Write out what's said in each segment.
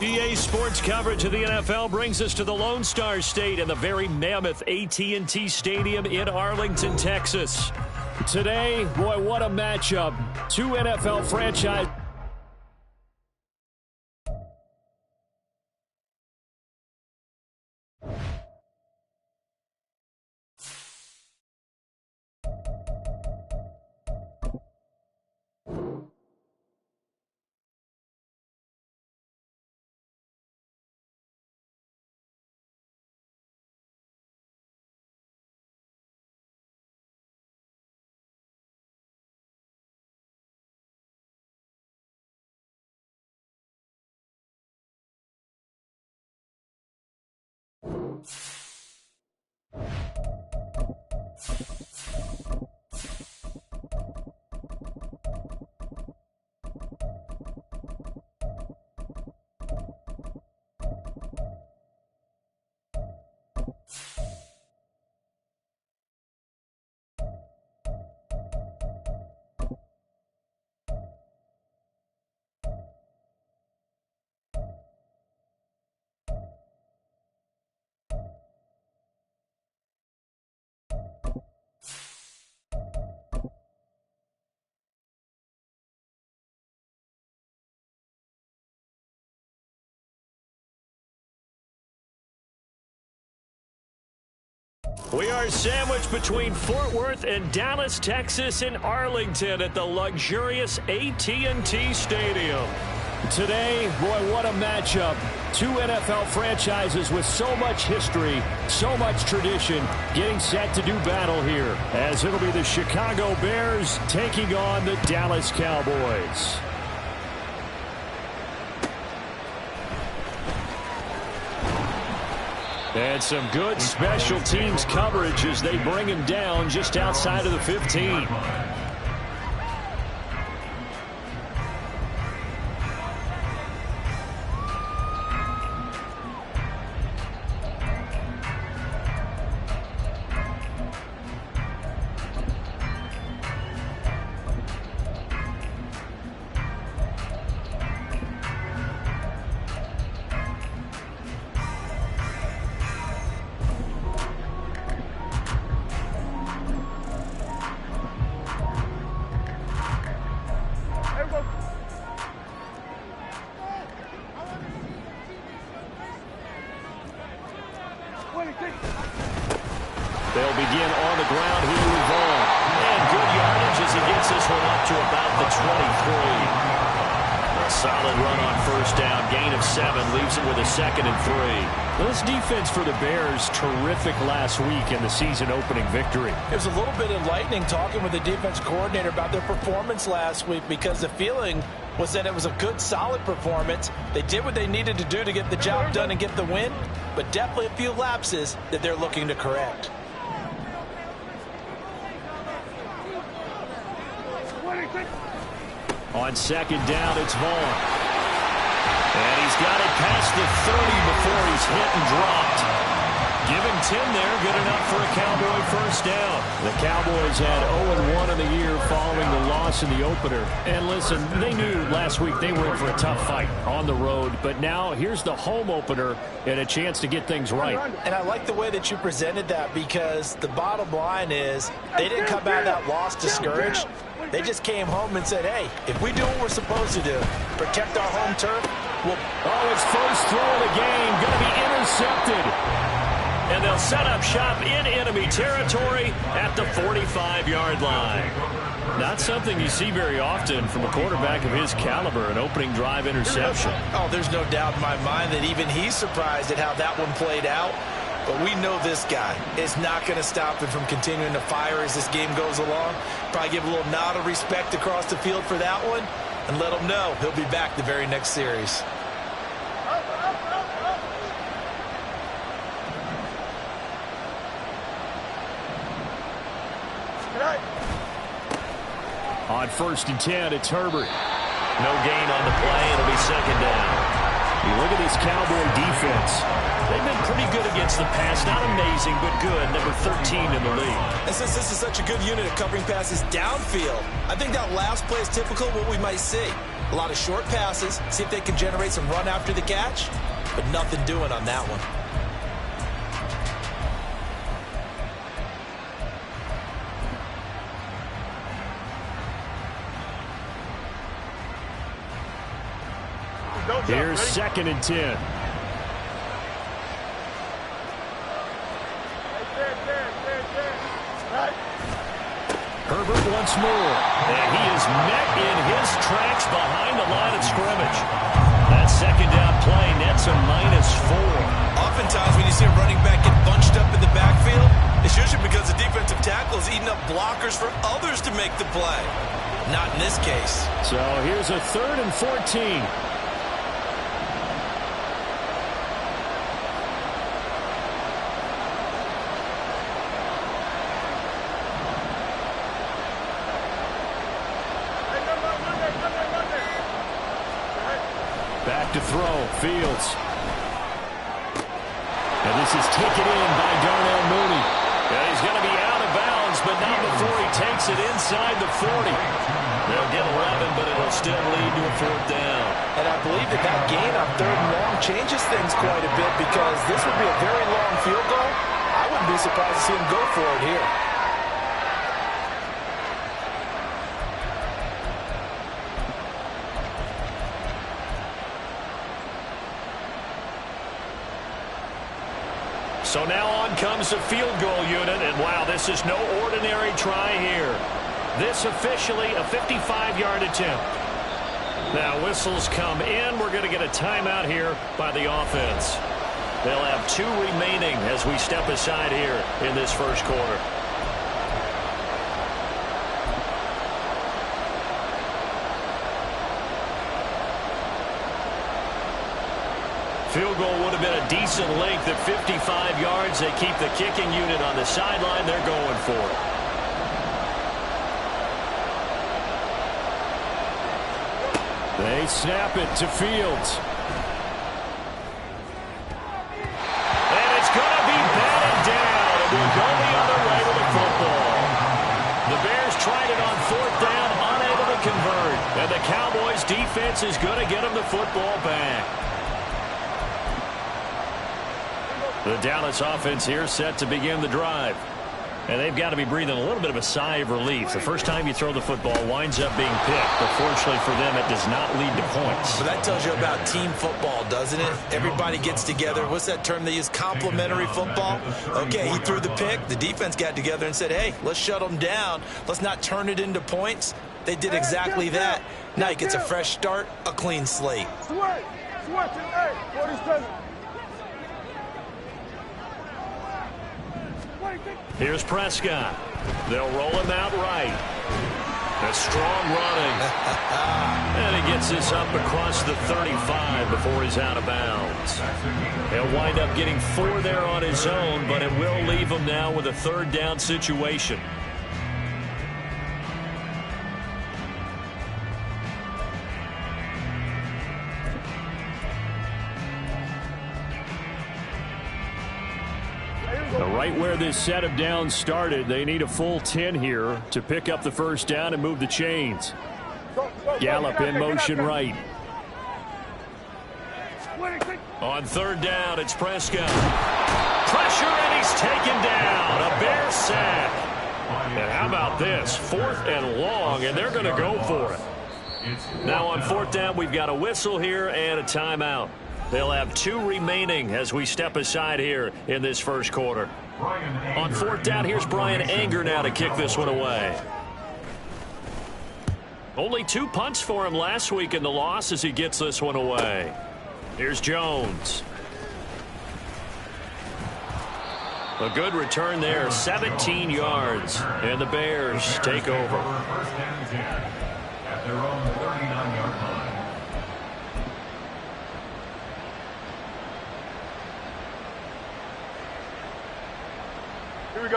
EA Sports coverage of the NFL brings us to the Lone Star State and the very mammoth AT&T Stadium in Arlington, Texas. Today, boy, what a matchup. Two NFL franchises. We are sandwiched between Fort Worth and Dallas, Texas, and Arlington at the luxurious AT&T Stadium. Today, boy, what a matchup. Two NFL franchises with so much history, so much tradition, getting set to do battle here, as it'll be the Chicago Bears taking on the Dallas Cowboys. And some good special teams coverage as they bring him down just outside of the 15. They'll begin on the ground here with Vaughn. And good yardage as he gets this one up to about the 23. A solid run on first down. Gain of 7 leaves it with a 2nd and 3. Well, this defense for the Bears, terrific last week in the season-opening victory. It was a little bit enlightening talking with the defense coordinator about their performance last week, because the feeling was that it was a good, solid performance. They did what they needed to do to get the job done and get the win, but definitely a few lapses that they're looking to correct. On second down, it's Vaughn. And he's got it past the 30 before he's hit and dropped. Give him 10 there, good enough for a Cowboy first down. The Cowboys had 0-1 in the year following the loss in the opener. And listen, they knew last week they were in for a tough fight on the road. But now here's the home opener and a chance to get things right. And I like the way that you presented that, because the bottom line is they didn't come out of that loss discouraged. They just came home and said, hey, if we do what we're supposed to do, protect our home turf, we'll... Oh, his first throw of the game going to be intercepted. And they'll set up shop in enemy territory at the 45-yard line. Not something you see very often from a quarterback of his caliber, an opening drive interception. Oh, there's no doubt in my mind that even he's surprised at how that one played out. But we know this guy is not going to stop him from continuing to fire as this game goes along. Probably give a little nod of respect across the field for that one, and let him know he'll be back the very next series. On 1st and 10, it's Herbert. No gain on the play. It'll be 2nd down. You look at this Cowboy defense. They've been pretty good against the pass. Not amazing, but good. Number 13 in the league. And since this is such a good unit of covering passes downfield, I think that last play is typical of what we might see. A lot of short passes, see if they can generate some run after the catch, but nothing doing on that one. Here's 2nd and 10. Herbert once more. And he is met in his tracks behind the line of scrimmage. That 2nd down play nets a -4. Oftentimes when you see a running back get bunched up in the backfield, it's usually because the defensive tackle is eating up blockers for others to make the play. Not in this case. So here's a 3rd and 14. Back to throw, Fields. And this is taken in by Darnell Mooney. And he's going to be out of bounds, but not before he takes it inside the 40. They'll get 11, but it'll still lead to a 4th down. And I believe that gain on 3rd and long changes things quite a bit because this would be a very long field goal. I wouldn't be surprised to see him go for it here. So now on comes the field goal unit, and wow, this is no ordinary try here. This officially a 55-yard attempt. Now whistles come in. We're going to get a timeout here by the offense. They'll have 2 remaining as we step aside here in this first quarter. Field goal would have been a decent length at 55 yards. They keep the kicking unit on the sideline. They're going for it. They snap it to Fields. And it's going to be batted down. And we'll go the other way with the football. The Bears tried it on 4th down, unable to convert. And the Cowboys defense is going to get them the football back. The Dallas offense here set to begin the drive. And they've got to be breathing a little bit of a sigh of relief. The first time you throw the football winds up being picked. But fortunately for them, it does not lead to points. So that tells you about team football, doesn't it? Everybody gets together. What's that term they use? Complementary football? Okay, he threw the pick. The defense got together and said, hey, let's shut them down. Let's not turn it into points. They did exactly that. Now he gets a fresh start, a clean slate. Here's Prescott. They'll roll him out right. A strong running. And he gets this up across the 35 before he's out of bounds. He'll wind up getting 4 there on his own, but it will leave him now with a 3rd down situation. Right where this set of downs started, they need a full 10 here to pick up the 1st down and move the chains. Gallup in motion right. On 3rd down, it's Prescott. Pressure, and he's taken down. A Bear sack. And how about this? 4th and long, and they're going to go for it. Now on 4th down, we've got a whistle here and a timeout. They'll have 2 remaining as we step aside here in this first quarter. On 4th down, here's Brian Anger now to kick this one away. Only 2 punts for him last week in the loss as he gets this one away. Here's Jones. A good return there, 17 yards, and the Bears take over. At their own 39-yard line.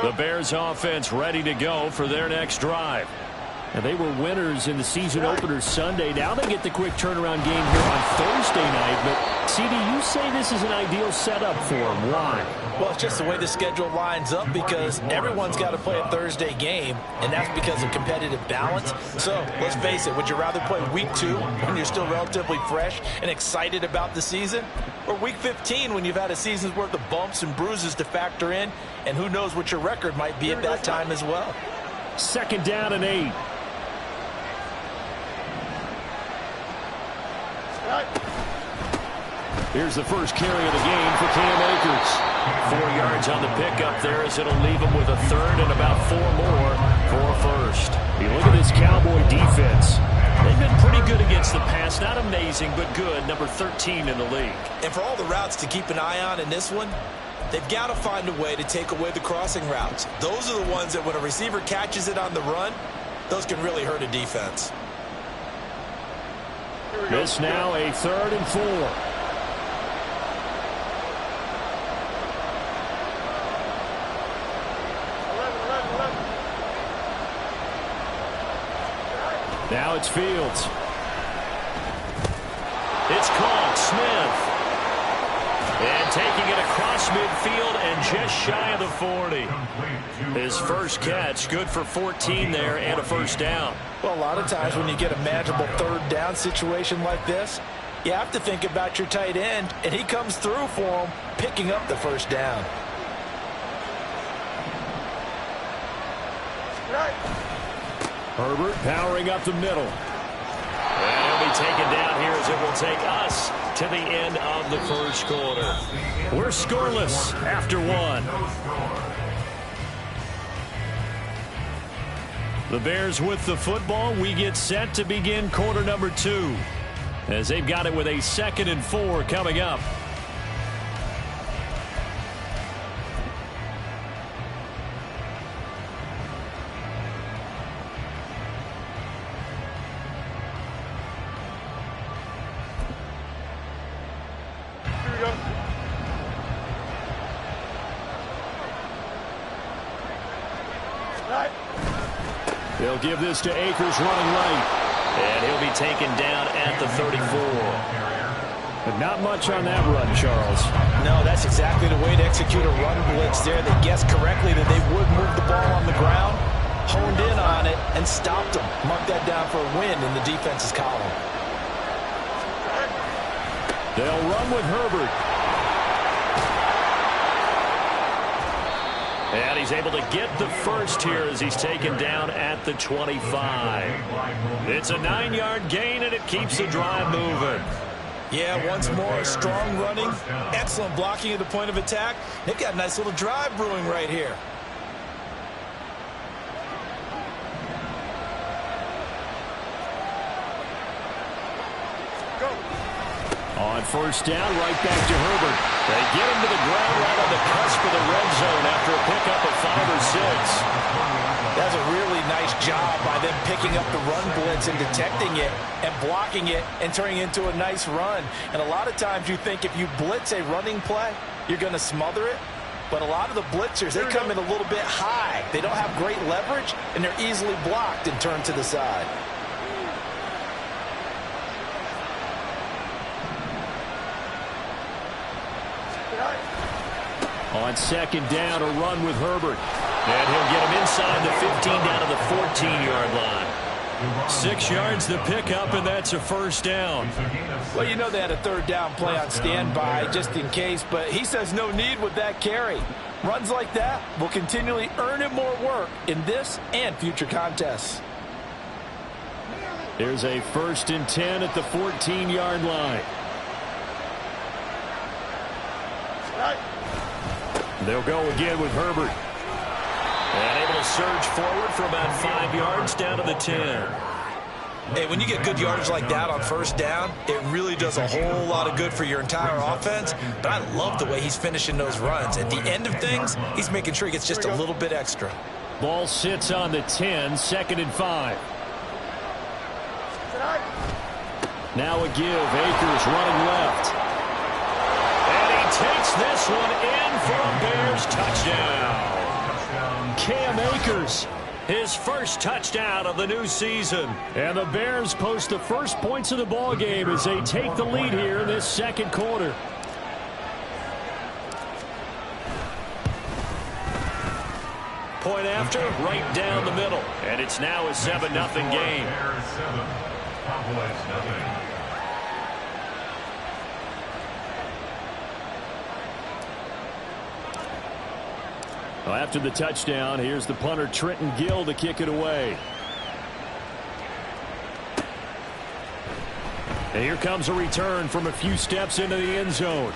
The Bears offense ready to go for their next drive. And they were winners in the season opener Sunday. Now they get the quick turnaround game here on Thursday night, but CD, you say this is an ideal setup for him. Why? Well, it's just the way the schedule lines up because everyone's got to play a Thursday game, and that's because of competitive balance. So, let's face it, would you rather play week 2 when you're still relatively fresh and excited about the season? Or week 15 when you've had a season's worth of bumps and bruises to factor in, and who knows what your record might be at that time as well. 2nd down and 8. Here's the first carry of the game for Cam Akers. 4 yards on the pickup there as it'll leave him with a 3rd and about 4 more for a 1st. You look at this Cowboy defense. They've been pretty good against the pass. Not amazing, but good. Number 13 in the league. And for all the routes to keep an eye on in this one, they've got to find a way to take away the crossing routes. Those are the ones that when a receiver catches it on the run, those can really hurt a defense. This now a 3rd and 4. Now it's Fields. It's caught. Smith. And taking it across midfield and just shy of the 40. His first catch, good for 14 there and a 1st down. Well, a lot of times when you get a manageable 3rd down situation like this, you have to think about your tight end, and he comes through for him, picking up the 1st down. Herbert powering up the middle. And he'll be taken down here as it will take us to the end of the 1st quarter. We're scoreless after 1. The Bears with the football. We get set to begin quarter number 2 as they've got it with a 2nd and 4 coming up. They'll give this to Akers running right. And he'll be taken down at the 34. But not much on that run, Charles. No, that's exactly the way to execute a run blitz there. They guessed correctly that they would move the ball on the ground, honed in on it, and stopped them. Mark that down for a win in the defense's column. They'll run with Herbert. And he's able to get the 1st here as he's taken down at the 25. It's a 9-yard gain, and it keeps the drive moving. Yeah, once more, strong running, excellent blocking at the point of attack. They've got a nice little drive brewing right here. On 1st down, right back to Herbert. They get him to the ground right on the cusp of the red zone after a pickup of 5 or 6. That's a really nice job by them picking up the run blitz and detecting it and blocking it and turning it into a nice run. And a lot of times you think if you blitz a running play, you're going to smother it. But a lot of the blitzers, they come in a little bit high. They don't have great leverage, and they're easily blocked and turned to the side. On 2nd down, a run with Herbert. And he'll get him inside the 15 down to the 14-yard line. 6 yards the pickup, and that's a 1st down. Well, you know they had a 3rd down play on standby just in case, but he says no need with that carry. Runs like that will continually earn him more work in this and future contests. There's a 1st and 10 at the 14-yard line. They'll go again with Herbert. And able to surge forward for about 5 yards down to the 10. Hey, when you get good yardage like that on 1st down, it really does a whole lot of good for your entire offense. But I love the way he's finishing those runs. At the end of things, he's making sure he gets just a little bit extra. Ball sits on the 10, 2nd and 5. Now a give. Akers running left. Takes this one in for a Bears touchdown. Cam Akers His first touchdown of the new season. And the Bears post the first points of the ball game as they take the lead here in this second quarter. Point after, right down the middle. And it's now a 7-0 game. Well, after the touchdown, here's the punter Trenton Gill to kick it away. And here comes a return from a few steps into the end zone.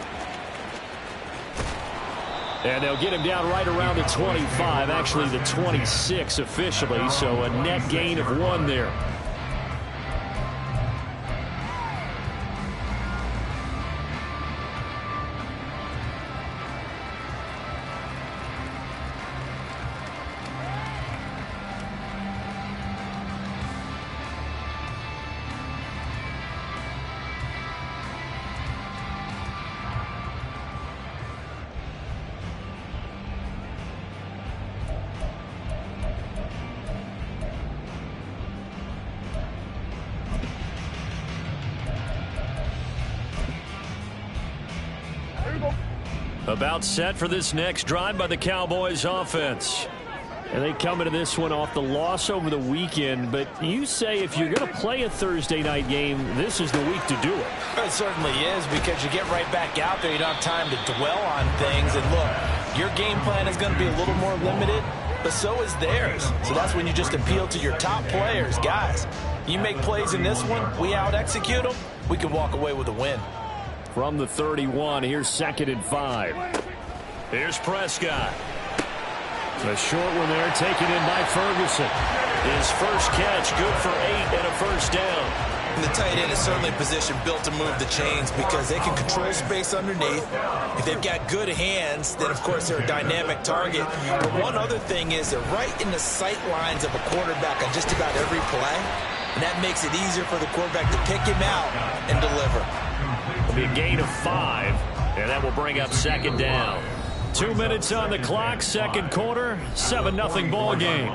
And they'll get him down right around the 25, actually the 26 officially, so a net gain of 1 there. About set for this next drive by the Cowboys offense. And they come into this one off the loss over the weekend. But you say if you're going to play a Thursday night game, this is the week to do it. It certainly is, because you get right back out there. You don't have time to dwell on things. And look, your game plan is going to be a little more limited, but so is theirs. So that's when you just appeal to your top players. Guys, you make plays in this one, we out-execute them, we can walk away with a win. From the 31, here's 2nd and 5. Here's Prescott. A short one there, taken in by Ferguson. His first catch, good for 8 and a first down. And the tight end is certainly a position built to move the chains because they can control space underneath. If they've got good hands, then of course they're a dynamic target. But one other thing is they're right in the sight lines of a quarterback on just about every play. And that makes it easier for the quarterback to pick him out and deliver. It'll be a gain of 5, and that will bring up 2nd down. 2 minutes on the clock, second quarter, 7-0 ball game.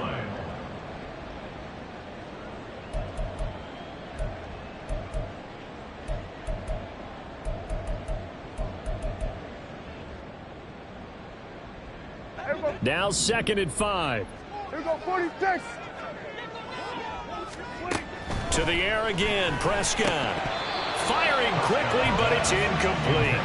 Now 2nd and 5. Here we go, 46. To the air again, Prescott. Firing quickly, but it's incomplete.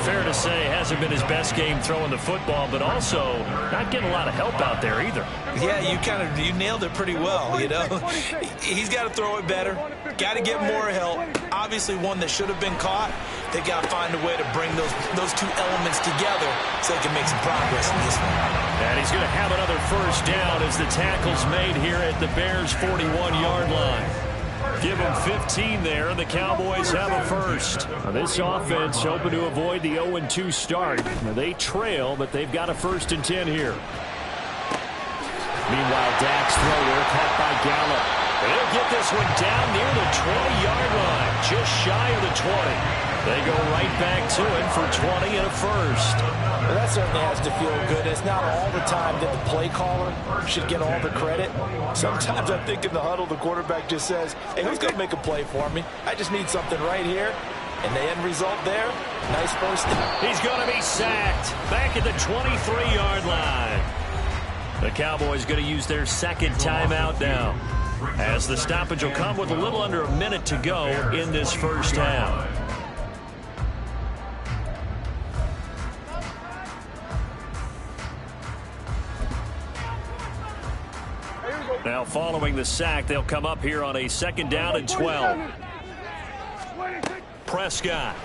Fair to say, hasn't been his best game throwing the football, but also not getting a lot of help out there either. Yeah, you nailed it pretty well, you know. He's got to throw it better. Got to get more help. Obviously one that should have been caught. They got to find a way to bring those two elements together so they can make some progress in this one. And he's going to have another first down as the tackle's made here at the Bears' 41-yard line. Give them 15 there, and the Cowboys have a first. Now, this offense hoping to avoid the 0-2 start. Now, they trail, but they've got a 1st and 10 here. Meanwhile, Dak's throw there caught by Gallup. They'll get this one down near the 20-yard line, just shy of the 20. They go right back to it for 20 and a first. Well, that certainly has to feel good. It's not all the time that the play caller should get all the credit. Sometimes I think in the huddle, the quarterback just says, hey, who's going to make a play for me? I just need something right here. And the end result there, nice first down. He's going to be sacked back at the 23-yard line. The Cowboys going to use their 2nd timeout now, as the stoppage will come with a little under a minute to go in this first half. Now following the sack, they'll come up here on a 2nd down and 12. Prescott.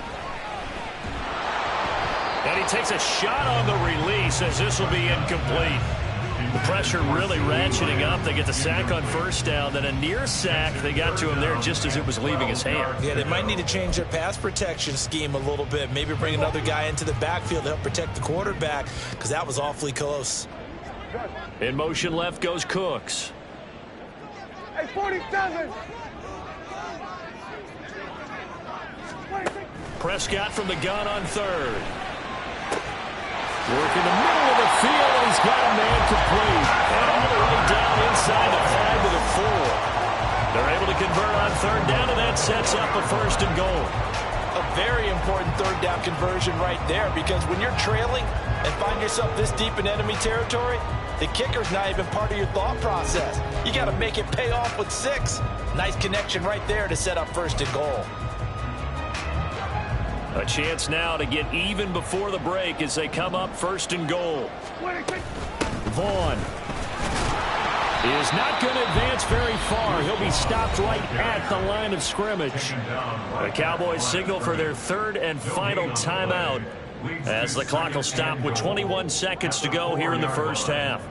And he takes a shot on the release as this will be incomplete. The pressure really ratcheting up. They get the sack on first down, then a near sack. They got to him there just as it was leaving his hand. Yeah, they might need to change their pass protection scheme a little bit. Maybe bring another guy into the backfield to help protect the quarterback, because that was awfully close. In motion left goes Cooks. Hey, 47. Prescott from the gun on 3rd. Work in the middle of the field, and he's got a man complete. And all the way down inside the 5 to the 4. They're able to convert on third down, and that sets up a first and goal. A very important third down conversion right there, because when you're trailing and find yourself this deep in enemy territory, the kicker's not even part of your thought process. You got to make it pay off with 6. Nice connection right there to set up first and goal. A chance now to get even before the break as they come up first and goal. Vaughn is not going to advance very far. He'll be stopped right at the line of scrimmage. The Cowboys signal for their third and final timeout as the clock will stop with 21 seconds to go here in the first half.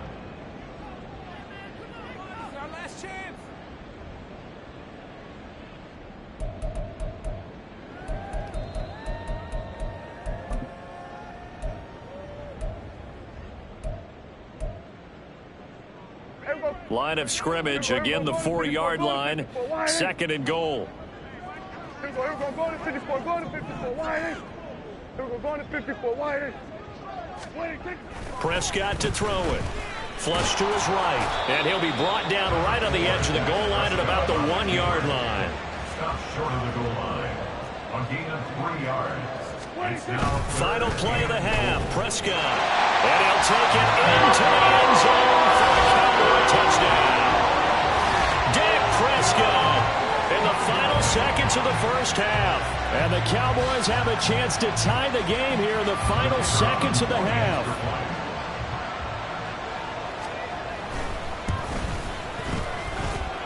Line of scrimmage, again the 4-yard line, second and goal. Here we go, go to 54, go to 54, wide. Here we go, go to 54, wide. Prescott to throw it. Flush to his right, and he'll be brought down right on the edge of the goal line at about the 1-yard line. Stop short of the goal line. On gain of 3 yards. Final play of the half, Prescott. And he'll take it into the end zone for the Cowboy touchdown. Dak Prescott in the final seconds of the first half. And the Cowboys have a chance to tie the game here in the final seconds of the half.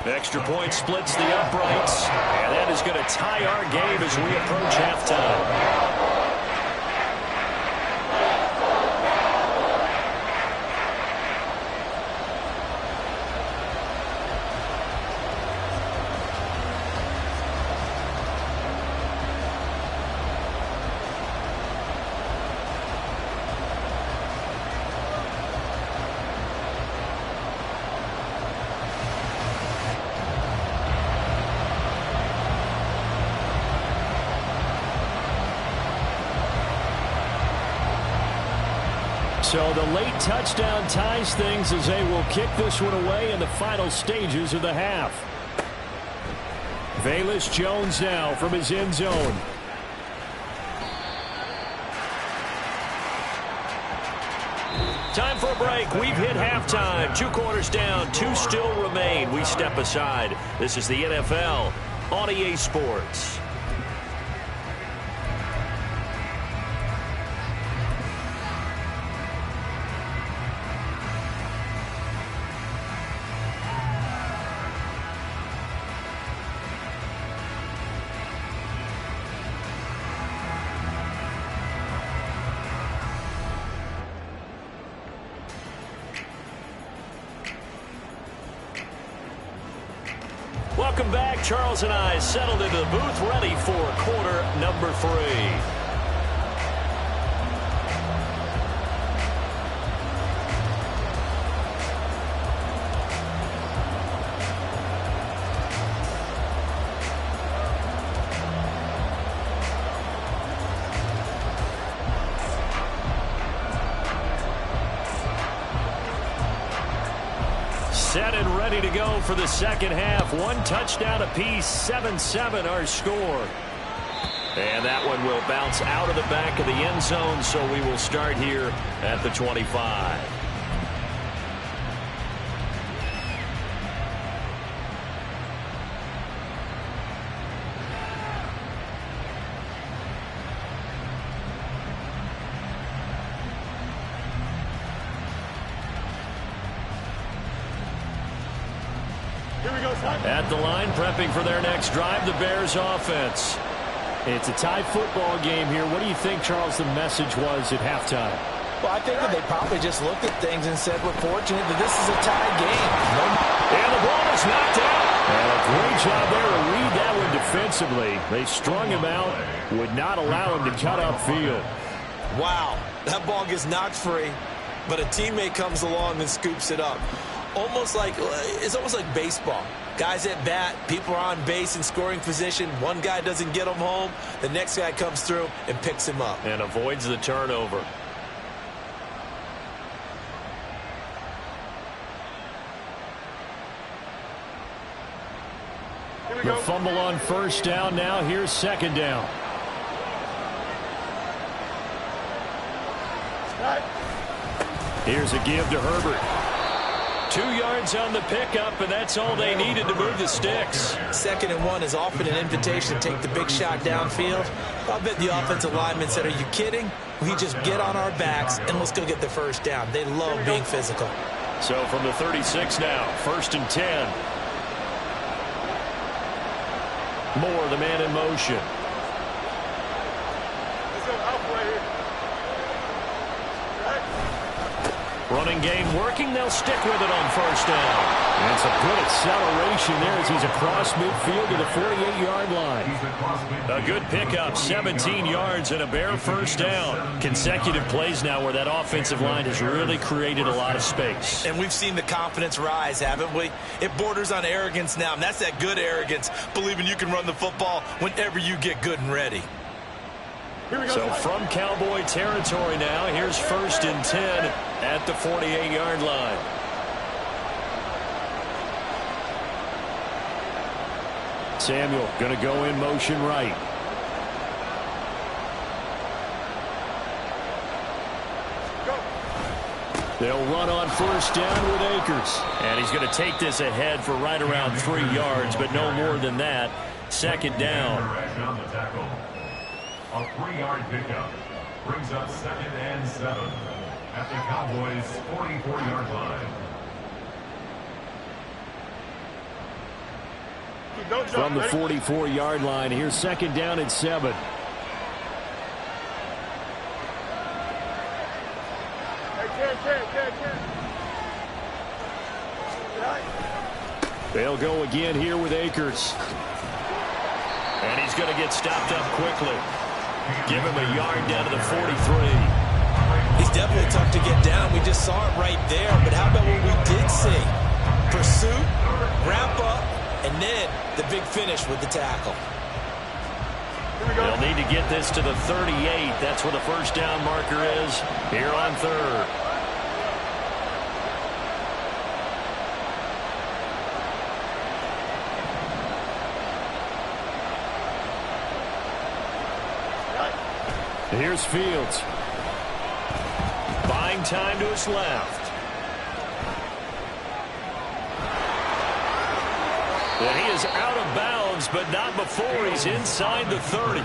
Extra point splits the uprights. And that is going to tie our game as we approach halftime. So the late touchdown ties things as they will kick this one away in the final stages of the half. Velus Jones now from his end zone. Time for a break. We've hit halftime. 2 quarters down, 2 still remain. We step aside. This is the NFL on EA Sports. Welcome back. Charles and I settled into the booth, ready for quarter number 3. Set and ready to go for the second half. 1 touchdown apiece, 7-7 our score. And that one will bounce out of the back of the end zone, so we will start here at the 25. At the line, prepping for their next drive, the Bears offense. It's a tie football game here. What do you think, Charles, the message was at halftime? Well, I think that they probably just looked at things and said, we're fortunate that this is a tie game. And the ball is knocked out. And a great job there to read that one defensively. They strung him out, would not allow him to cut upfield. Wow, that ball gets knocked free, but a teammate comes along and scoops it up. It's almost like baseball. Guys at bat, people are on base in scoring position. One guy doesn't get him home. The next guy comes through and picks him up. And avoids the turnover. The fumble on first down. Now here's second down. Here's a give to Herbert. 2 yards on the pickup, and that's all they needed to move the sticks. 2nd and 1 is often an invitation to take the big shot downfield. I bet the offensive lineman said, are you kidding? We just get on our backs, and let's go get the first down. They love being physical. So from the 36 now, 1st and 10. Moore, the man in motion. Running game working. They'll stick with it on first down. And it's a good acceleration there as he's across midfield to the 48-yard line. A good pickup, 17 yards and a bare first down. Consecutive plays now where that offensive line has really created a lot of space. And we've seen the confidence rise, haven't we? It borders on arrogance now, and that's that good arrogance, believing you can run the football whenever you get good and ready. So from Cowboy territory now, here's 1st and 10 at the 48-yard line. Samuel going to go in motion right. They'll run on first down with Akers. And he's going to take this ahead for right around 3 yards, but no more than that. 2nd down. A 3-yard pickup brings up 2nd and 7 at the Cowboys' 44-yard line. From the 44-yard line, here's 2nd down and 7. They'll go again here with Akers. And he's going to get stopped up quickly. Give him a yard down to the 43. He's definitely tough to get down. We just saw it right there. But how about what we did see? Pursuit, wrap up, and then the big finish with the tackle. They'll need to get this to the 38. That's where the first down marker is here on 3rd. Here's Fields. Buying time to his left. And he is out of bounds, but not before he's inside the 30.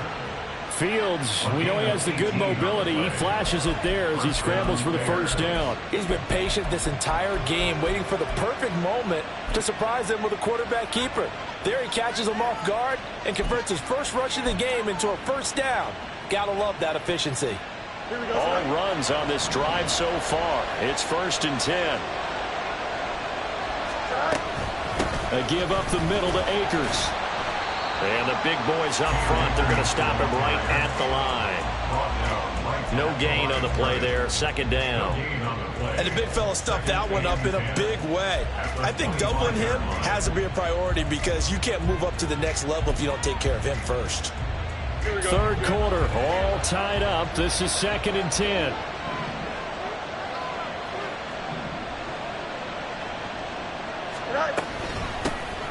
Fields, we know he has the good mobility. He flashes it there as he scrambles for the first down. He's been patient this entire game, waiting for the perfect moment to surprise them with a quarterback keeper. There he catches him off guard and converts his first rush of the game into a first down. Gotta love that efficiency. All runs on this drive so far. It's 1st and 10. A give up the middle to Akers. And the big boys up front, they're going to stop him right at the line. No gain on the play there. 2nd down. And the big fella stuffed that one up in a big way. I think doubling him has to be a priority because you can't move up to the next level if you don't take care of him first. 3rd quarter, all tied up. This is 2nd and 10.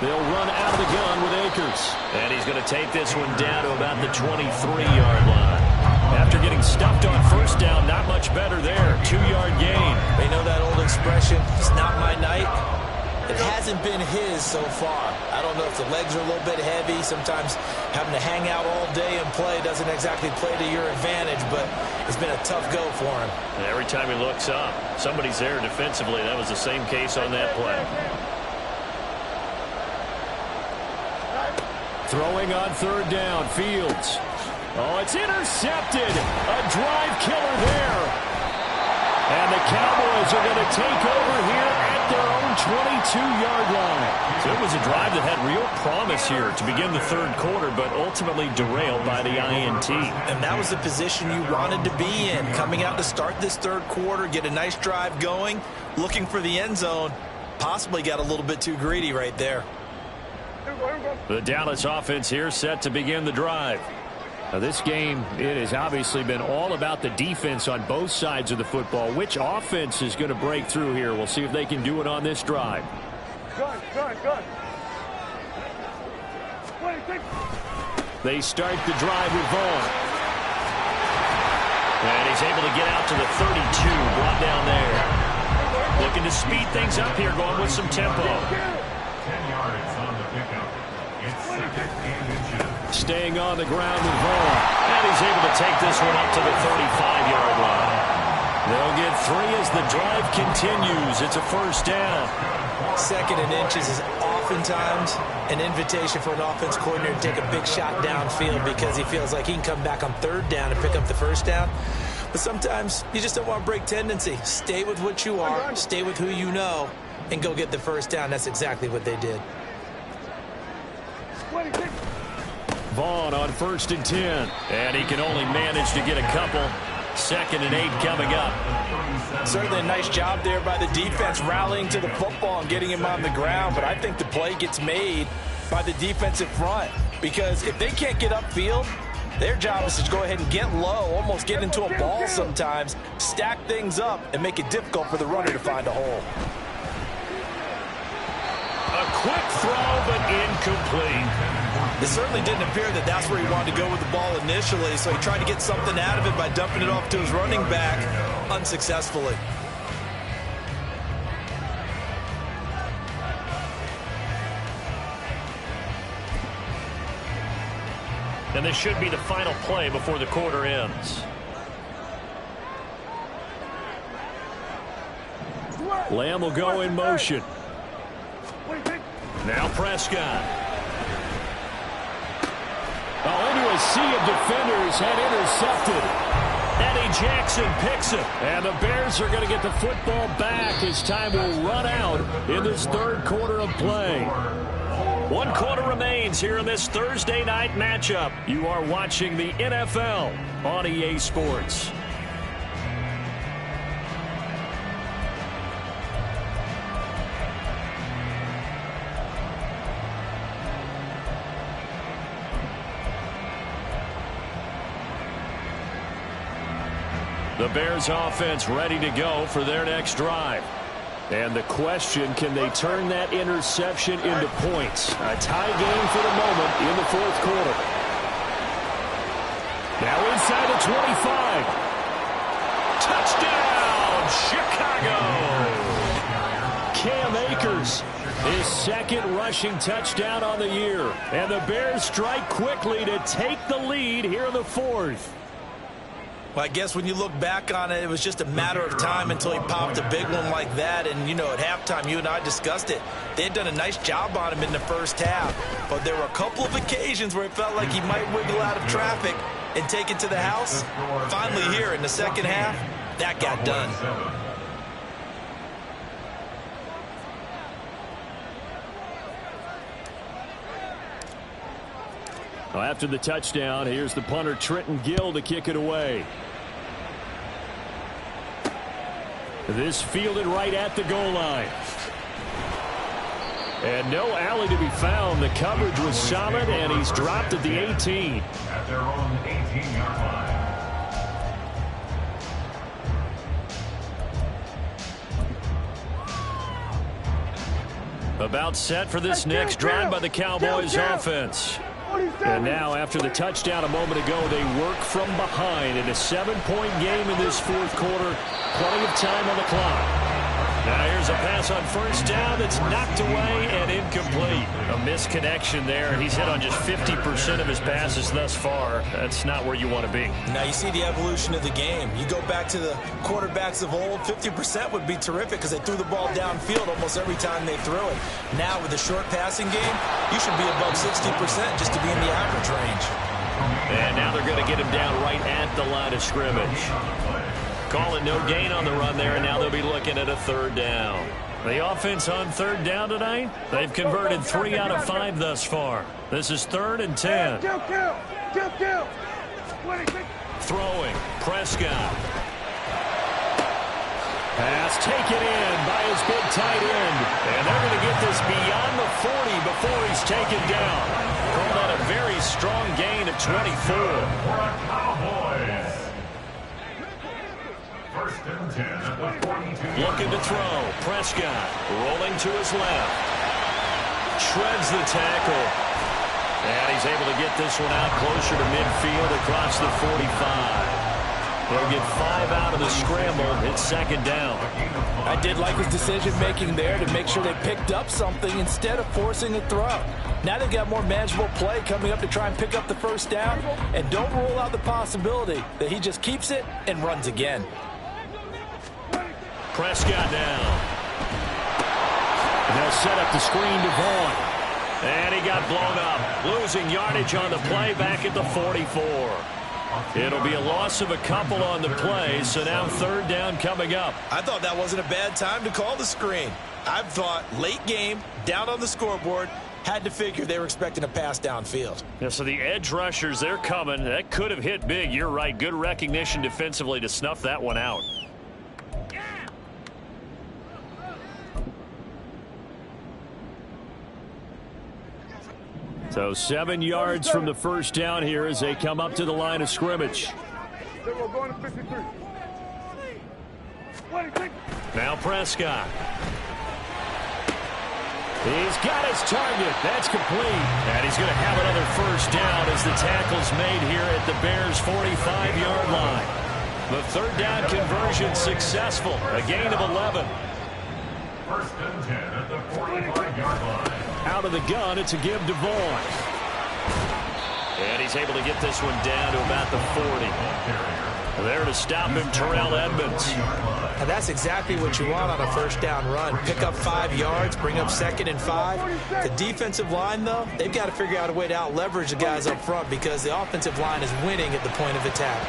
They'll run out of the gun with Akers. And he's going to take this one down to about the 23-yard line. After getting stuffed on first down, not much better there. 2-yard gain. They know that old expression, it's not my night. It hasn't been his so far. I don't know if the legs are a little bit heavy. Sometimes having to hang out all day and play doesn't exactly play to your advantage, but it's been a tough go for him. And every time he looks up, somebody's there defensively. That was the same case on that play. Throwing on 3rd down, Fields. Oh, it's intercepted. A drive killer there. And the Cowboys are going to take over here at their own 22-yard line. So it was a drive that had real promise here to begin the 3rd quarter, but ultimately derailed by the INT. And that was the position you wanted to be in. Coming out to start this 3rd quarter, get a nice drive going, looking for the end zone. Possibly got a little bit too greedy right there. The Dallas offense here set to begin the drive. Now this game, it has obviously been all about the defense on both sides of the football. Which offense is going to break through here? We'll see if they can do it on this drive. Gun. They start the drive with Vaughn. And he's able to get out to the 32, brought down there. Looking to speed things up here, going with some tempo. 10 yards on the pickup. It's 2nd and inches. Staying on the ground with Vaughn. And he's able to take this one up to the 35-yard line. They'll get 3 as the drive continues. It's a first down. 2nd and inches is oftentimes an invitation for an offense coordinator to take a big shot downfield because he feels like he can come back on 3rd down and pick up the first down. But sometimes you just don't want to break tendency. Stay with what you are, stay with who you know, and go get the first down. That's exactly what they did. Vaughn on 1st and 10. And he can only manage to get a couple. 2nd and 8 coming up. Certainly a nice job there by the defense rallying to the football and getting him on the ground. But I think the play gets made by the defensive front because if they can't get upfield, their job is to go ahead and get low, almost get into a ball sometimes, stack things up, and make it difficult for the runner to find a hole. A quick throw, but incomplete. It certainly didn't appear that that's where he wanted to go with the ball initially, so he tried to get something out of it by dumping it off to his running back unsuccessfully. And this should be the final play before the quarter ends. Lamb will go in motion. Now Prescott. Into a sea of defenders and intercepted. Eddie Jackson picks it. And the Bears are going to get the football back as time will run out in this 3rd quarter of play. 1 quarter remains here in this Thursday night matchup. You are watching the NFL on EA Sports. The Bears offense ready to go for their next drive. And the question, can they turn that interception into points? A tie game for the moment in the 4th quarter. Now inside the 25. Touchdown, Chicago! Cam Akers, his 2nd rushing touchdown on the year. And the Bears strike quickly to take the lead here in the 4th. Well, I guess when you look back on it, it was just a matter of time until he popped a big one like that. And, you know, at halftime, you and I discussed it. They had done a nice job on him in the first half. But there were a couple of occasions where it felt like he might wiggle out of traffic and take it to the house. Finally here in the second half, that got done. Well, after the touchdown, here's the punter Trenton Gill to kick it away. This fielded right at the goal line. And no alley to be found. The coverage was solid, and he's dropped at the 18. At their own 18-yard line. About set for this next drive by the Cowboys offense. And now, after the touchdown a moment ago, they work from behind in a 7-point game in this 4th quarter. Plenty of time on the clock. Now here's a pass on 1st down that's knocked away and incomplete. A misconnection there. He's hit on just 50% of his passes thus far. That's not where you want to be. Now you see the evolution of the game. You go back to the quarterbacks of old, 50% would be terrific because they threw the ball downfield almost every time they threw it. Now with the short passing game, you should be above 60% just to be in the average range. And now they're going to get him down right at the line of scrimmage. Calling no gain on the run there, and now they'll be looking at a 3rd down. The offense on 3rd down tonight, they've converted 3 out of 5 thus far. This is 3rd and 10. Throwing, Prescott. Pass taken in by his big tight end. And they're going to get this beyond the 40 before he's taken down. Call that a very strong gain of 24. Looking to throw. Prescott rolling to his left. Shreds the tackle. And he's able to get this one out closer to midfield across the 45. He'll get 5 out of the scramble. It's second down. I did like his decision-making there to make sure they picked up something instead of forcing a throw. Now they've got more manageable play coming up to try and pick up the first down. And don't rule out the possibility that he just keeps it and runs again. Prescott now. They'll set up the screen to Vaughn. And he got blown up. Losing yardage on the play back at the 44. It'll be a loss of a couple on the play, so now third down coming up. I thought that wasn't a bad time to call the screen. I thought late game, down on the scoreboard, had to figure they were expecting a pass downfield. Yeah, so the edge rushers, they're coming. That could have hit big. You're right. Good recognition defensively to snuff that one out. So 7 yards from the first down here as they come up to the line of scrimmage. Going to 53. Now Prescott. He's got his target. That's complete. And he's going to have another first down as the tackle's made here at the Bears' 45-yard line. The third down conversion successful. A gain of 11. First and 10 at the 45-yard line. Out of the gun, it's a give to Vaughn. And he's able to get this one down to about the 40. There to stop him, Terrell Edmonds. Now that's exactly what you want on a first down run. Pick up 5 yards, bring up second and 5. The defensive line, though, they've got to figure out a way to out-leverage the guys up front because the offensive line is winning at the point of attack.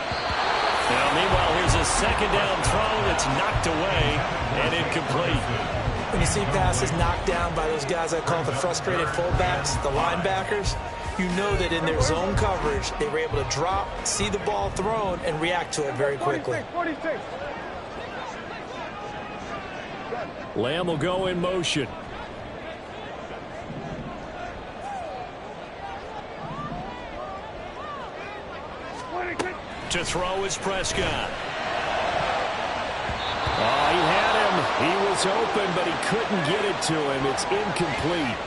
Now, meanwhile, here's a second down throw that's knocked away and incomplete. When you see passes knocked down by those guys I call the frustrated fullbacks, the linebackers, you know that in their zone coverage, they were able to drop, see the ball thrown, and react to it very quickly. 46. Lamb will go in motion. To throw is Prescott. Oh, he had him. He was open, but he couldn't get it to him. It's incomplete.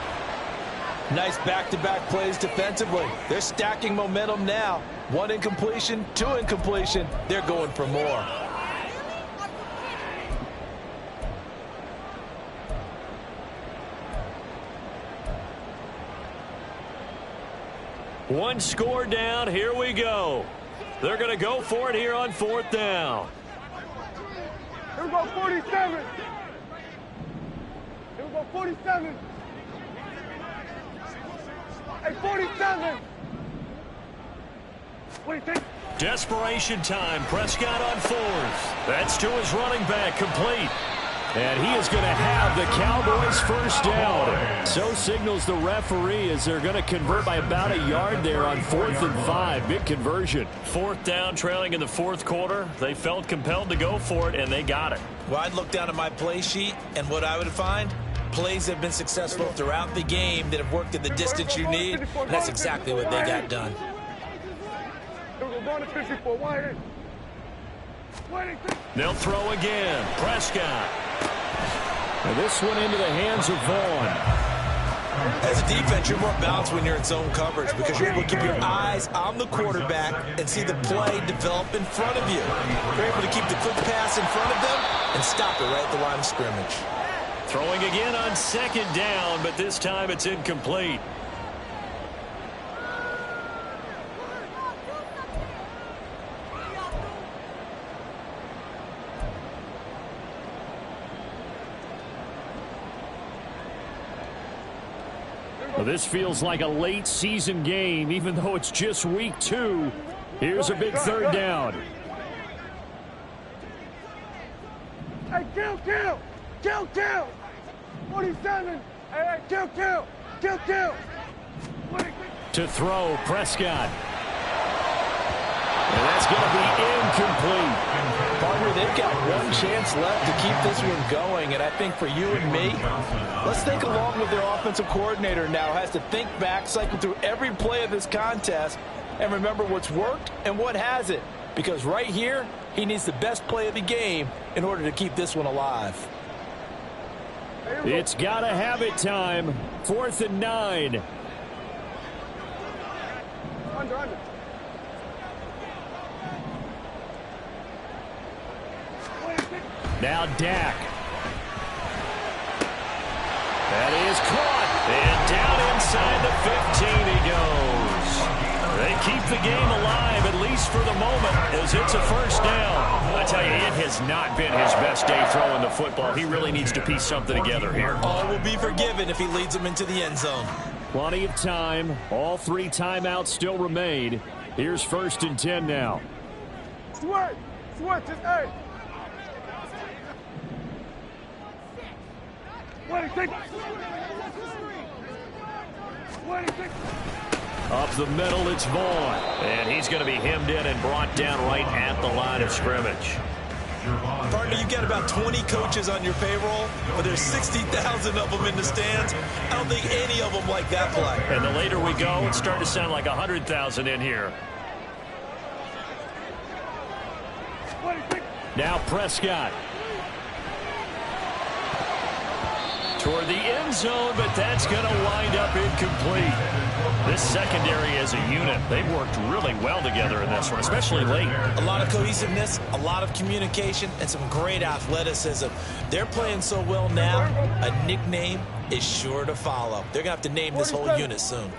Nice back-to-back plays defensively. They're stacking momentum now. 1 incompletion, 2 incompletion. They're going for more. One score down. Here we go. They're going to go for it here on fourth down. Here we go, 47. Here we go, 47. Hey, 47. Desperation time. Prescott on fourth. That's to his running back, complete. And he is going to have the Cowboys first down. So signals the referee as they're going to convert by about a yard there on 4th and 5. Big conversion. Fourth down, trailing in the fourth quarter. They felt compelled to go for it, and they got it. Well, I'd look down at my play sheet, and what I would find, plays have been successful throughout the game that have worked at the distance you need, and that's exactly what they got done. Going to 54. Wide in. They'll throw again. Prescott. And this one into the hands of Vaughn. As a defense, you're more balanced when you're in zone coverage because you're able to keep your eyes on the quarterback and see the play develop in front of you. You're able to keep the quick pass in front of them and stop it right at the line of scrimmage. Throwing again on second down, but this time it's incomplete. Well, this feels like a late season game, even though it's just week 2. Here's a big third down. Hey, kill. 47. Hey, kill. To throw, Prescott. And that's going to be incomplete. Partner, they've got one chance left to keep this one going, and I think for you and me, let's think along with their offensive coordinator now has to think back, cycle through every play of this contest, and remember what's worked and what hasn't. Because right here, he needs the best play of the game in order to keep this one alive. It's got to have it time. 4th and 9. Under. Now Dak. That is caught. And down inside the 15 he goes. They keep the game alive, at least for the moment, as it's a first down. I tell you, it has not been his best day throwing the football. He really needs to piece something together here. All will be forgiven if he leads them into the end zone. Plenty of time. All 3 timeouts still remain. Here's 1st and 10 now. Sweat, just hey. Up the middle, it's Vaughn. And he's going to be hemmed in and brought down right at the line of scrimmage. Partner, you've got about 20 coaches on your payroll, but there's 60,000 of them in the stands. I don't think any of them like that play. And the later we go, it's starting to sound like 100,000 in here. Now Prescott. Toward the end zone, but that's going to wind up incomplete. This secondary as a unit, they've worked really well together in this one, especially late. A lot of cohesiveness, a lot of communication, and some great athleticism. They're playing so well now, a nickname is sure to follow. They're going to have to name this whole unit soon.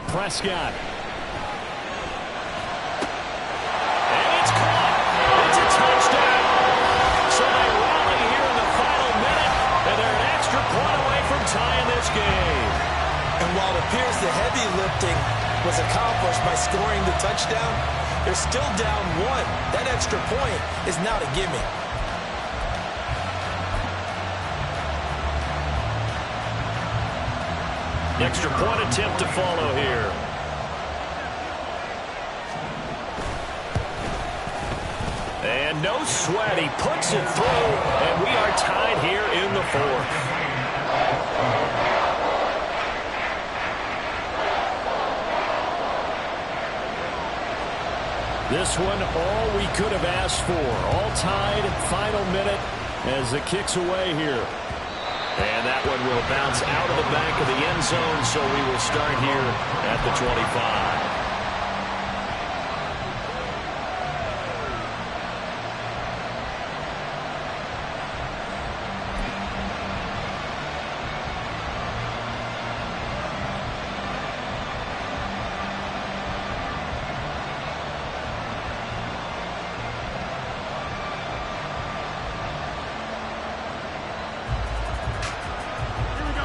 Prescott. And it's caught. It's a touchdown. So they rally here in the final minute, and they're an extra point away from tying this game. And while it appears the heavy lifting was accomplished by scoring the touchdown, they're still down 1. That extra point is not a gimme. Extra point attempt to follow here. And no sweat, he puts it through, and we are tied here in the 4th. This one, all we could have asked for. All tied, final minute as it kicks away here. And that one will bounce out of the back of the end zone, so we will start here at the 25.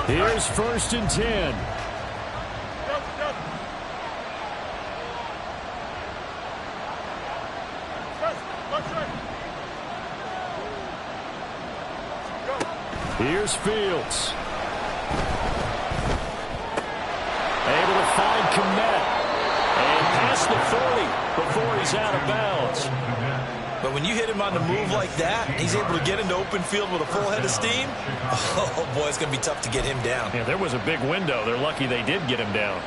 Here's 1st and 10. Here's Fields. Able to find Komet. And past the 40 before he's out of bounds. But when you hit him on the move like that, he's able to get into open field with a full head of steam. Oh, boy, it's going to be tough to get him down. Yeah, there was a big window. They're lucky they did get him down.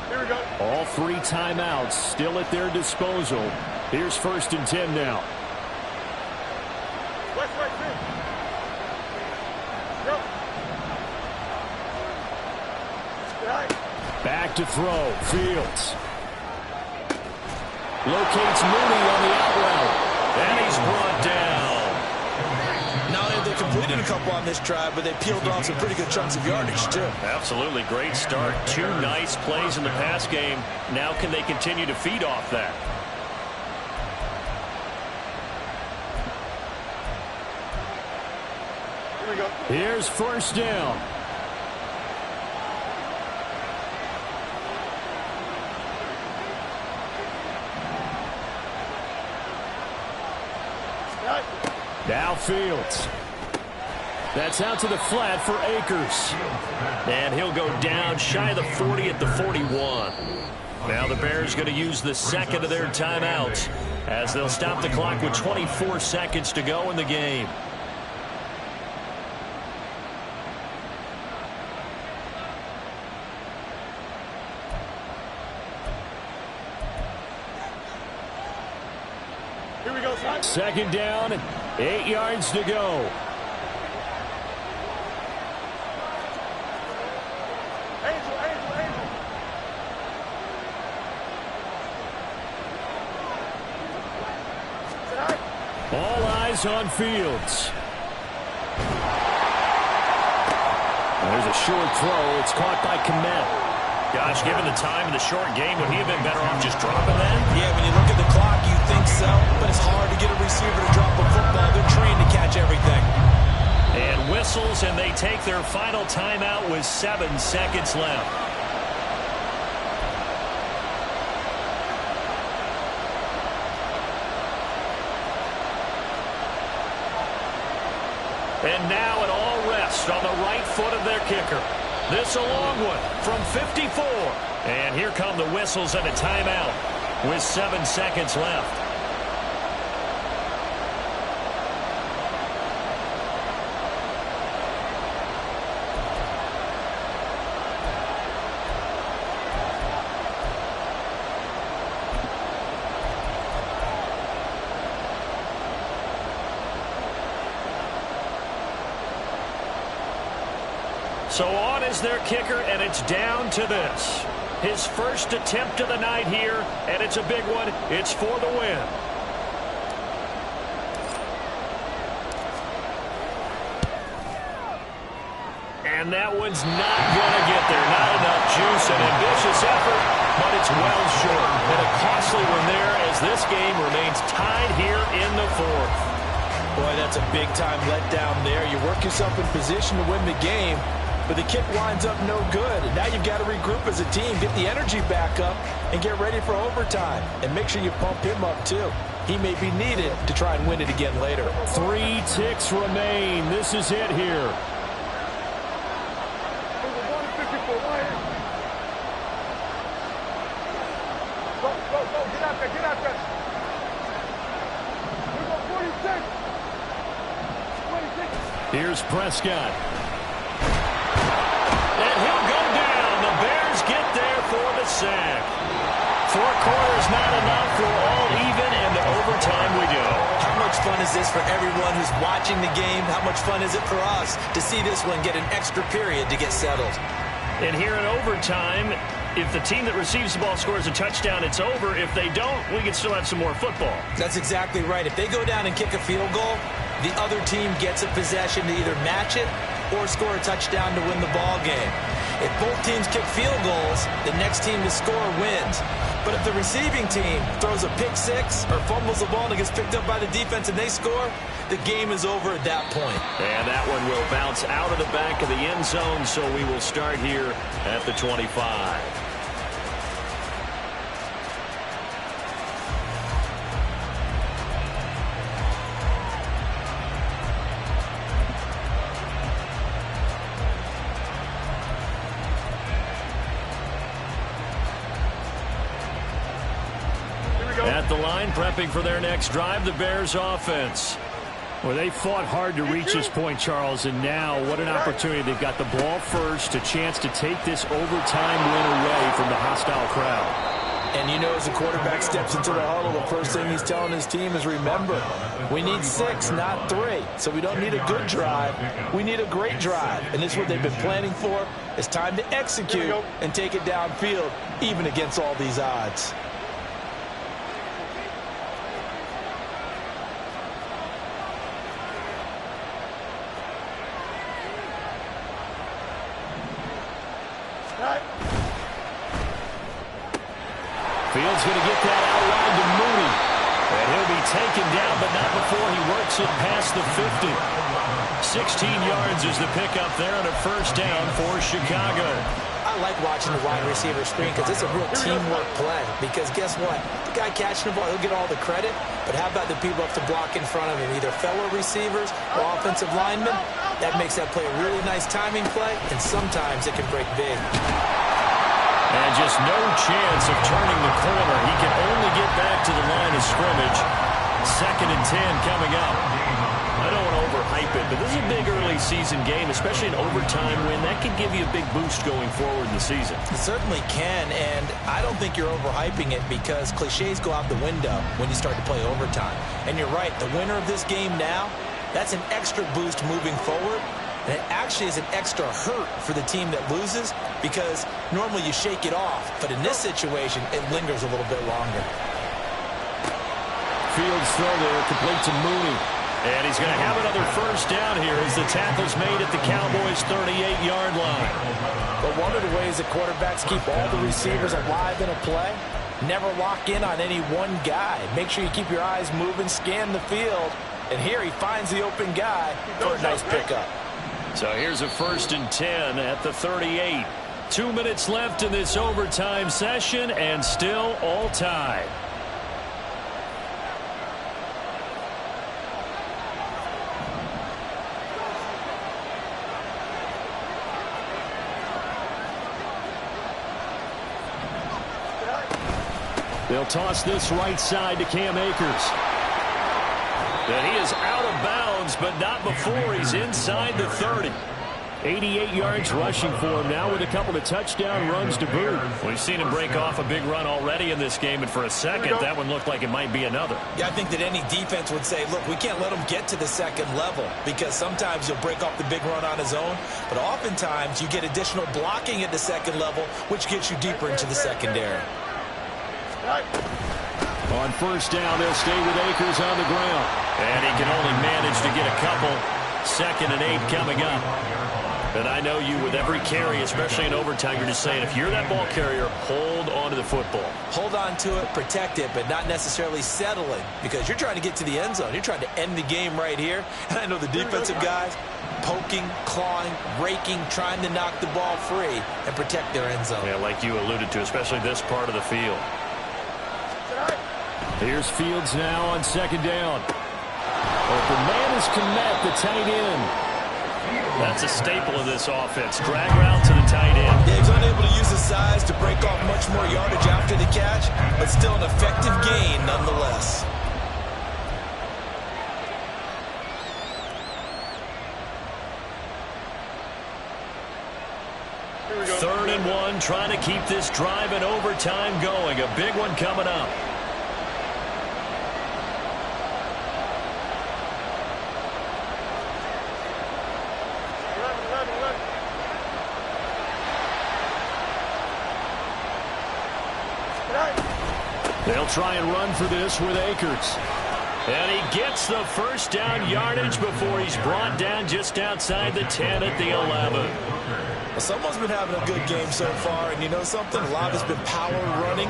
Here we go. All 3 timeouts still at their disposal. Here's 1st and 10 now. Back to throw. Fields. Locates Mooney on the out route. And he's brought down. Not only have they completed a couple on this drive, but they peeled off some pretty good chunks of yardage, too. Absolutely. Great start. 2 nice plays in the pass game. Now can they continue to feed off that? Here we go. Here's 1st down. Now Fields. That's out to the flat for Akers. And he'll go down shy of the 40 at the 41. Now the Bears going to use the second of their timeouts as they'll stop the clock with 24 seconds to go in the game. Here we go, son. 2nd down, 8 yards to go. eyes on Fields. There's a short throw. It's caught by Komet. Gosh, given the time in the short game, would he have been better off just dropping that? Yeah, when you look at the clock, you think so. But it's hard to get a receiver to drop a football. They're trained to catch everything. And whistles, and they take their final timeout with 7 seconds left. And now it all rests on the right foot of their kicker. This a long one from 54. And here come the whistles and a timeout with 7 seconds left. So on is their kicker, and it's down to this. His first attempt of the night here, and it's a big one. It's for the win. And that one's not going to get there. Not enough juice. An ambitious effort, but it's well short. And a costly one there as this game remains tied here in the fourth. Boy, that's a big-time letdown there. You work yourself in position to win the game, but the kick winds up no good. And now you've got to regroup as a team, get the energy back up, and get ready for overtime. And make sure you pump him up, too. He may be needed to try and win it again later. 3 ticks remain. This is it here. Get out there, get out there. Here we go, 46. 26. Here's Prescott. And he'll go down. The Bears get there for the sack. 4 quarters not enough. We're all even, and to overtime we go. How much fun is this for everyone who's watching the game? How much fun is it for us to see this one get an extra period to get settled? And here in overtime, if the team that receives the ball scores a touchdown, it's over. If they don't, we can still have some more football. That's exactly right. If they go down and kick a field goal, the other team gets a possession to either match it or score a touchdown to win the ball game. If both teams kick field goals, the next team to score wins. But if the receiving team throws a pick six or fumbles the ball and it gets picked up by the defense and they score, the game is over at that point. And that one will bounce out of the back of the end zone, so we will start here at the 25. At the line, prepping for their next drive, the Bears offense. Well, they fought hard to reach this point, Charles, and now what an opportunity. They've got the ball first, a chance to take this overtime win away from the hostile crowd. And you know, as the quarterback steps into the huddle, the first thing he's telling his team is, remember, we need 6, not 3. So we don't need a good drive. We need a great drive. And this is what they've been planning for. It's time to execute and take it downfield, even against all these odds. Fields going to get that out wide to Mooney. And he'll be taken down, but not before he works it past the 50. 16 yards is the pickup there and a first down for Chicago. I like watching the wide receiver screen because it's a real teamwork play. Because guess what? The guy catching the ball, he'll get all the credit. But how about the people up to block in front of him, either fellow receivers or offensive linemen? That makes that play a really nice timing play, and sometimes it can break big. And just no chance of turning the corner. He can only get back to the line of scrimmage. 2nd and 10 coming up. I don't want to overhype it, but this is a big early season game, especially an overtime win. That can give you a big boost going forward in the season. It certainly can, and I don't think you're overhyping it because cliches go out the window when you start to play overtime. And you're right, the winner of this game now, that's an extra boost moving forward. And it actually is an extra hurt for the team that loses because normally you shake it off. But in this situation, it lingers a little bit longer. Fields throw there, complete to Mooney. And he's going to have another first down here as the tackle's made at the Cowboys' 38-yard line. But one of the ways that quarterbacks keep all the receivers alive in a play, never lock in on any one guy. Make sure you keep your eyes moving, scan the field. And here he finds the open guy for a nice pickup. So here's a 1st and 10 at the 38. 2 minutes left in this overtime session and still all tied. They'll toss this right side to Cam Akers. And he is out of bounds, but not before he's inside the 30. 88 yards rushing for him now with a couple of touchdown runs to boot. We've seen him break off a big run already in this game, and for a second, that one looked like it might be another. Yeah, I think that any defense would say, look, we can't let him get to the second level because sometimes he'll break off the big run on his own, but oftentimes you get additional blocking at the second level, which gets you deeper into the secondary. On first down, they'll stay with Akers on the ground. And he can only manage to get a couple. 2nd and 8 coming up. And I know you, with every carry, especially in overtime, you're just saying, if you're that ball carrier, hold on to the football. Hold on to it, protect it, but not necessarily settling, because you're trying to get to the end zone. You're trying to end the game right here. And I know the defensive guys poking, clawing, raking, trying to knock the ball free and protect their end zone. Yeah, like you alluded to, especially this part of the field. Here's Fields now on 2nd down. Open man is Kmet, the tight end. That's a staple of this offense. Drag route to the tight end. Yeah, he's unable to use his size to break off much more yardage after the catch, but still an effective gain nonetheless. Third and 1, trying to keep this drive in overtime going. A big one coming up. They'll try and run for this with Akers. And he gets the first down yardage before he's brought down just outside the 10 at the 11. Well, someone's been having a good game so far, and you know something? A lot has been power running.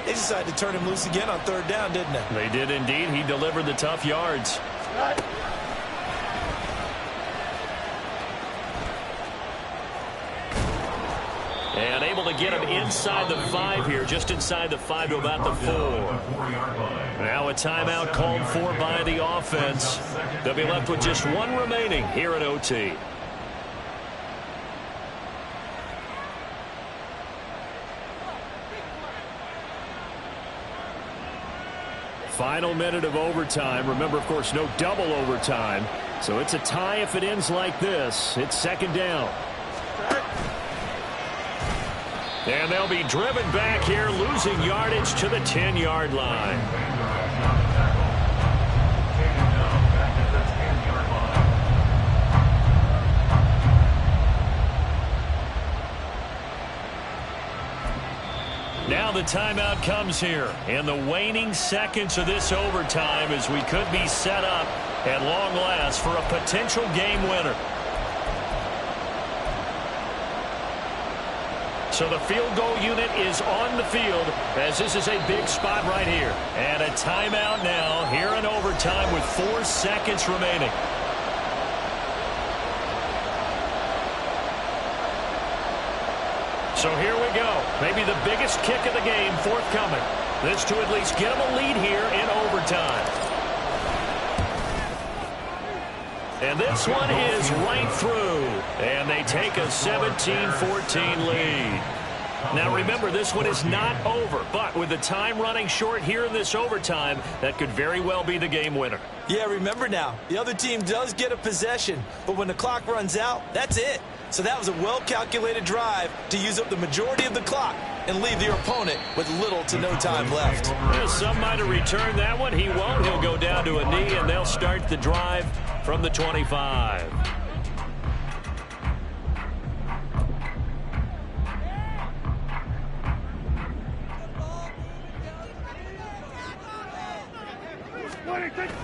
They decided to turn him loose again on 3rd down, didn't they? They did indeed. He delivered the tough yards. And able to get him inside the 5 here, just inside the 5 to about the 4. Now a timeout called for by the offense. They'll be left with just 1 remaining here at OT. Final minute of overtime. Remember, of course, no double overtime. So it's a tie if it ends like this. It's 2nd down. And they'll be driven back here, losing yardage to the 10-yard line. Now the timeout comes here in the waning seconds of this overtime as we could be set up at long last for a potential game winner. So the field goal unit is on the field as this is a big spot right here. And a timeout now here in overtime with 4 seconds remaining. So here we go. Maybe the biggest kick of the game forthcoming. This to at least get them a lead here in overtime. And this one is right through. And they take a 17-14 lead. Now remember, this one is not over. But with the time running short here in this overtime, that could very well be the game winner. Yeah, remember now, the other team does get a possession. But when the clock runs out, that's it. So that was a well-calculated drive to use up the majority of the clock and leave their opponent with little to no time left. Yeah, some might have returned that one. He won't. He'll go down to a knee, and they'll start the drive from the 25.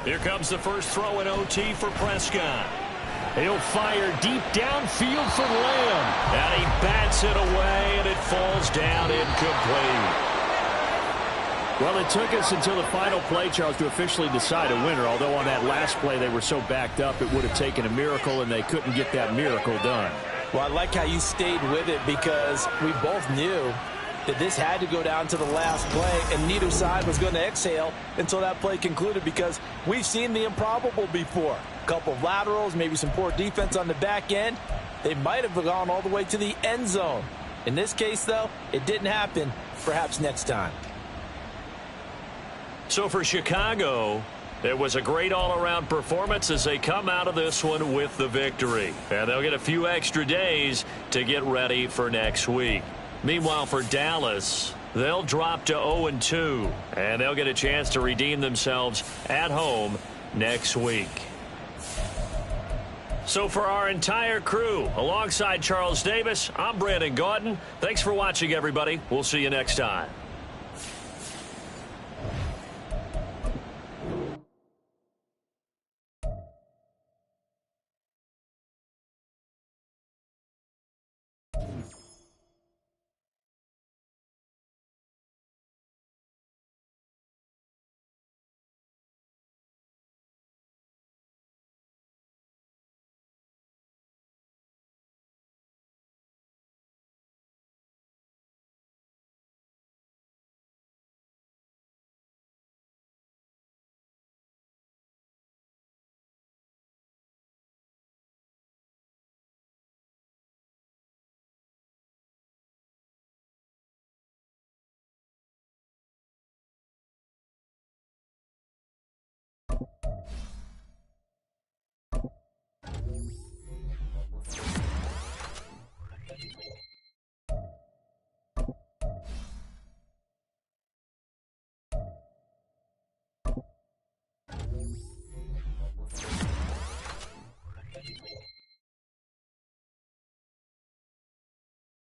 Here comes the first throw in OT for Prescott. He'll fire deep downfield for Lamb. And he bats it away, and it falls down incomplete. Well, it took us until the final play, Charles, to officially decide a winner. Although on that last play they were so backed up, it would have taken a miracle, and they couldn't get that miracle done. Well, I like how you stayed with it because we both knew that this had to go down to the last play, and neither side was going to exhale until that play concluded because we've seen the improbable before. A couple of laterals, maybe some poor defense on the back end. They might have gone all the way to the end zone. In this case, though, it didn't happen. Perhaps next time. So for Chicago, it was a great all-around performance as they come out of this one with the victory. And they'll get a few extra days to get ready for next week. Meanwhile, for Dallas, they'll drop to 0-2, and they'll get a chance to redeem themselves at home next week. So for our entire crew, alongside Charles Davis, I'm Brandon Gaudin. Thanks for watching, everybody. We'll see you next time.